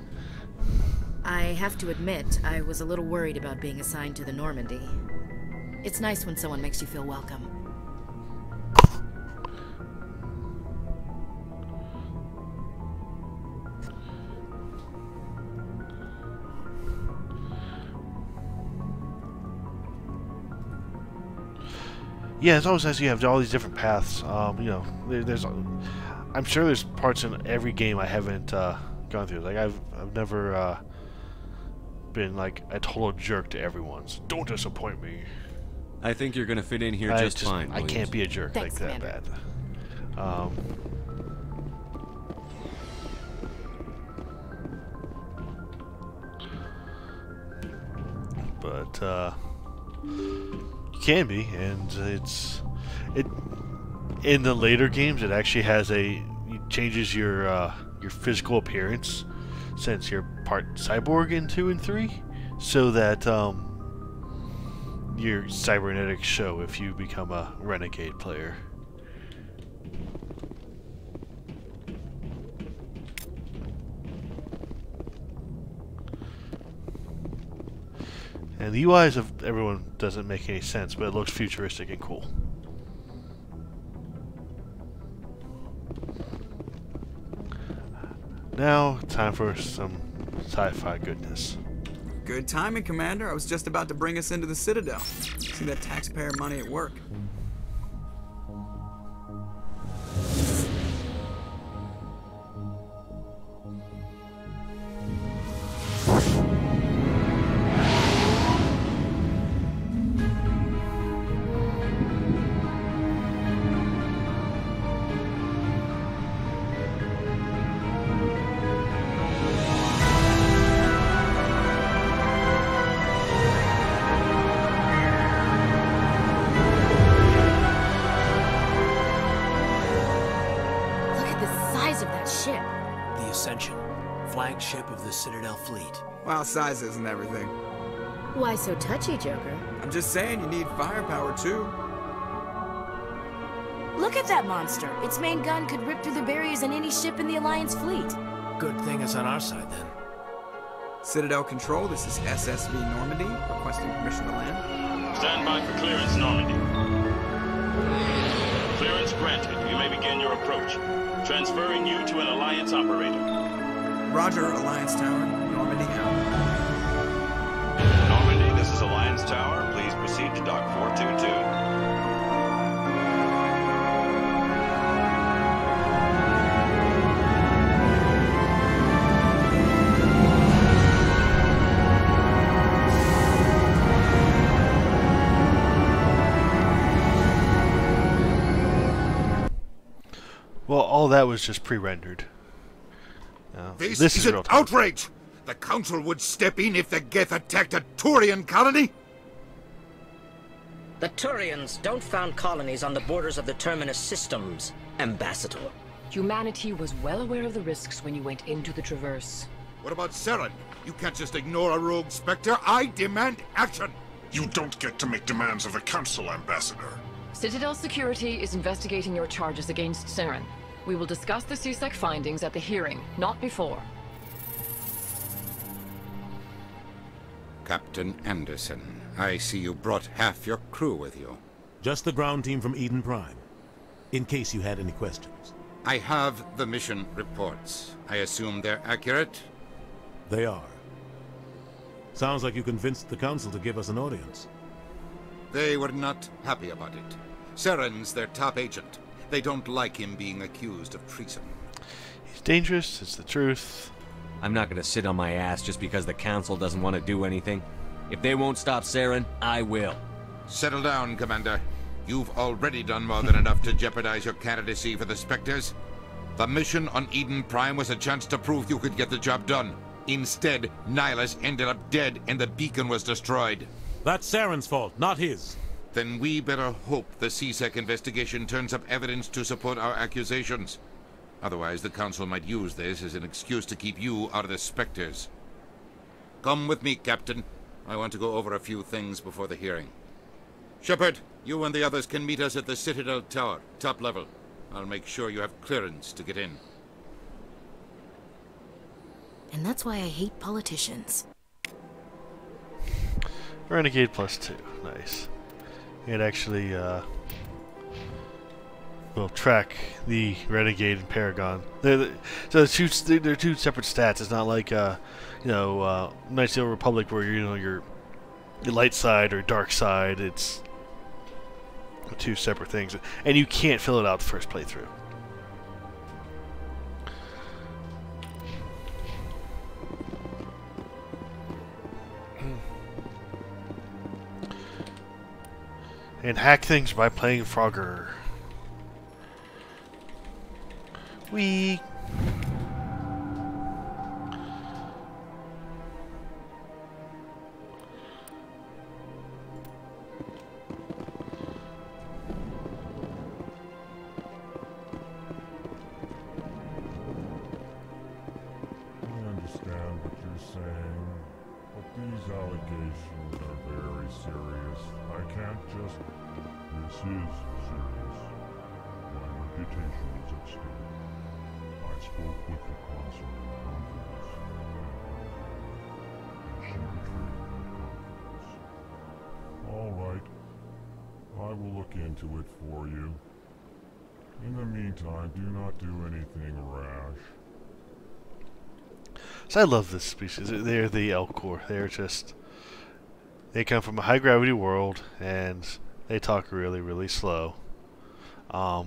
I have to admit, I was a little worried about being assigned to the Normandy. It's nice when someone makes you feel welcome. Yeah, it's always nice you have all these different paths. You know, there's I'm sure there's parts in every game I haven't gone through. Like I've never been like a total jerk to everyone. So don't disappoint me. I think you're gonna fit in here just fine, I Williams. can't be a jerk Thanks, like that Commander. bad. But you can be, and it in the later games it actually has it changes your physical appearance, since you're part cyborg in 2 and 3, so that your cybernetics show if you become a renegade player. And the UIs of everyone doesn't make any sense, but it looks futuristic and cool. Now, time for some sci-fi goodness. Good timing, Commander. I was just about to bring us into the Citadel. See that taxpayer money at work. Flagship of the Citadel fleet. Well, size isn't everything. Why so touchy, Joker? I'm just saying you need firepower, too. Look at that monster. Its main gun could rip through the barriers in any ship in the Alliance fleet. Good thing it's on our side, then. Citadel Control, this is SSV Normandy, requesting permission to land. Stand by for clearance, Normandy. Clearance granted. You may begin your approach. Transferring you to an Alliance operator. Roger, Alliance Tower. Normandy out. Normandy, this is Alliance Tower. Please proceed to Dock 422. Well, all that was just pre-rendered. This is an outrage! The Council would step in if the Geth attacked a Turian colony? The Turians don't found colonies on the borders of the Terminus systems, Ambassador. Humanity was well aware of the risks when you went into the Traverse. What about Saren? You can't just ignore a rogue Spectre. I demand action! You don't get to make demands of the Council, Ambassador. Citadel Security is investigating your charges against Saren. We will discuss the CSEC findings at the hearing, not before. Captain Anderson, I see you brought half your crew with you. Just the ground team from Eden Prime, in case you had any questions. I have the mission reports. I assume they're accurate? They are. Sounds like you convinced the Council to give us an audience. They were not happy about it. Saren's their top agent. They don't like him being accused of treason. He's dangerous, it's the truth. I'm not gonna sit on my ass just because the Council doesn't want to do anything. If they won't stop Saren, I will. Settle down, Commander. You've already done more than enough to jeopardize your candidacy for the Spectres. The mission on Eden Prime was a chance to prove you could get the job done. Instead, Nihilus ended up dead and the beacon was destroyed. That's Saren's fault, not his. Then we better hope the CSEC investigation turns up evidence to support our accusations. Otherwise, the Council might use this as an excuse to keep you out of the Spectres. Come with me, Captain. I want to go over a few things before the hearing. Shepard, you and the others can meet us at the Citadel Tower, top level. I'll make sure you have clearance to get in. And that's why I hate politicians. Renegade +2. Nice. It actually will track the Renegade and Paragon. They're two separate stats. It's not like Knights of the Old Republic where your light side or dark side. It's two separate things, and you can't fill it out the first playthrough. And hack things by playing Frogger. Wee. understand what you're saying, but these allegations are very serious. I can't just... This is serious. My reputation is at stake. I spoke with the consul in confidence, and she betrayed my confidence. All right. I will look into it for you. In the meantime, do not do anything rash. So I love this species. They're the Elcor. They come from a high gravity world, and they talk really, really slow. I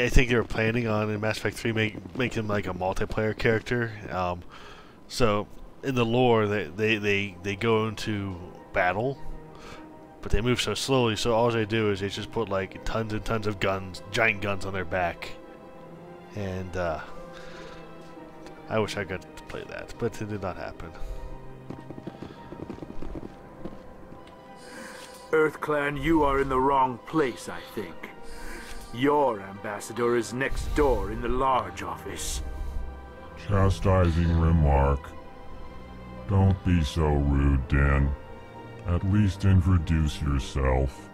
think they were planning on in Mass Effect 3 make him like a multiplayer character. So in the lore, they go into battle, but they move so slowly. So all they do is they just put like tons and tons of guns, giant guns on their back, and I wish I got to play that, but it did not happen. EarthClan, you are in the wrong place, I think. Your ambassador is next door in the large office. Chastising remark. Don't be so rude, Dan. At least introduce yourself.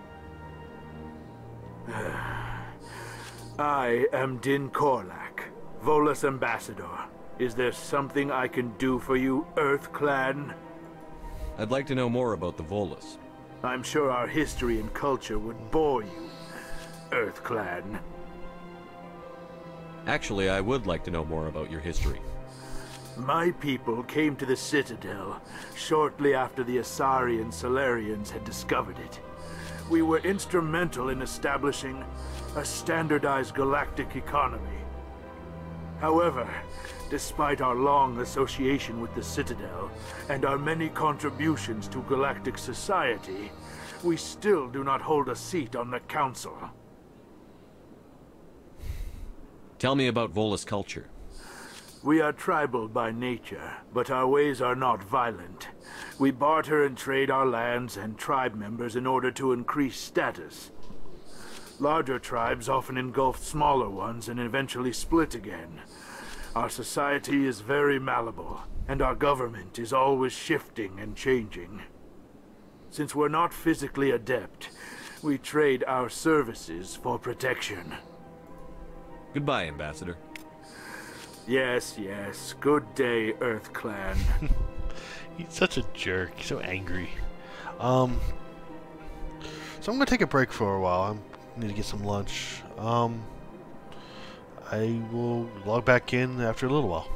I am Din Korlak, Volus ambassador. Is there something I can do for you, EarthClan? I'd like to know more about the Volus. I'm sure our history and culture would bore you, EarthClan. Actually, I would like to know more about your history. My people came to the Citadel shortly after the Asari and Solarians had discovered it. We were instrumental in establishing a standardized galactic economy. However, despite our long association with the Citadel and our many contributions to galactic society, we still do not hold a seat on the Council. Tell me about Volus culture. We are tribal by nature, but our ways are not violent. We barter and trade our lands and tribe members in order to increase status. Larger tribes often engulf smaller ones and eventually split again. Our society is very malleable, and our government is always shifting and changing. Since we're not physically adept, we trade our services for protection. Goodbye, Ambassador. Yes, yes. Good day, EarthClan. He's such a jerk. He's so angry. So I'm gonna take a break for a while. I need to get some lunch. I will log back in after a little while.